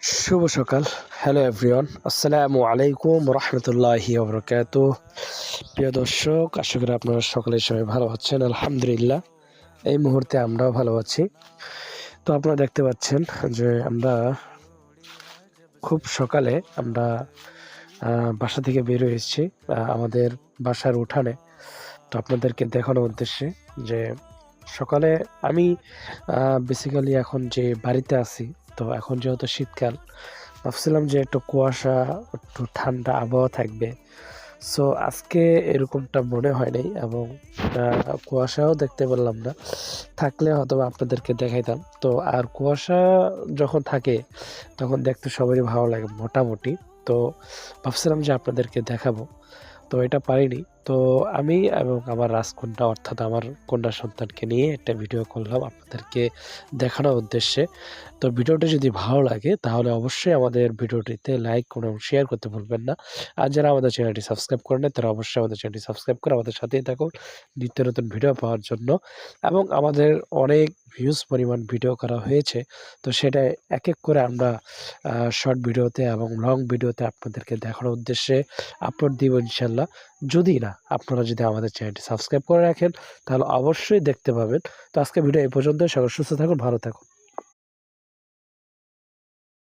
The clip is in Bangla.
শুভ সকাল। হ্যালো এভরিওয়ান, আসসালামু আলাইকুম রহমতুল্লাহি ওবরাকাতুহ। প্রিয় দর্শক, আশা করি আপনারা সকলে সবাই ভালো আছেন। আলহামদুলিল্লাহ, এই মুহূর্তে আমরাও ভালো আছি। তো আপনারা দেখতে পাচ্ছেন যে আমরা খুব সকালে আমরা বাসা থেকে বের হয়েছি আমাদের বাসার উঠানে। তো আপনাদেরকে দেখানোর উদ্দেশ্যে যে সকালে আমি বেসিক্যালি এখন যে বাড়িতে আছি, তো এখন যেহেতু শীতকাল, ভাবছিলাম যে একটু কুয়াশা, একটু ঠান্ডা আবহাওয়া থাকবে। সো আজকে এরকমটা মনে হয় নাই এবং কুয়াশাও দেখতে পেলাম না। থাকলে হয়তোবা আপনাদেরকে দেখাইতাম। তো আর কুয়াশা যখন থাকে তখন দেখতে সবারই ভালো লাগে মোটামুটি। তো ভাবছিলাম যে আপনাদেরকে দেখাবো। তো এটা পারিনি। তো আমি এবং আমার রাজকন্যা অর্থাৎ আমার কন্যা সন্তানকে নিয়ে একটা ভিডিও করলাম আপনাদেরকে দেখানোর উদ্দেশ্যে। তো ভিডিওটি যদি ভালো লাগে তাহলে অবশ্যই আমাদের ভিডিওটিতে লাইক এবং শেয়ার করতে ভুলবেন না। আর যারা আমাদের চ্যানেলটি সাবস্ক্রাইব করেন নাই তারা অবশ্যই আমাদের চ্যানেলটি সাবস্ক্রাইব করে আমাদের সাথেই থাকুন নিত্য নতুন ভিডিও পাওয়ার জন্য। এবং আমাদের অনেক ভিউজ পরিমাণ ভিডিও করা হয়েছে। তো সেটা এক করে আমরা শর্ট ভিডিওতে এবং লং ভিডিওতে আপনাদেরকে দেখানোর উদ্দেশ্যে আপলোড দিব ইনশাল্লাহ। আপনারা যদি আমাদের চ্যানেলটি সাবস্ক্রাইব করে রাখেন তাহলে অবশ্যই দেখতে পাবেন। তো আজকে ভিডিও এই পর্যন্তই। সকলে সুস্থ থাকুন, ভালো থাকুন।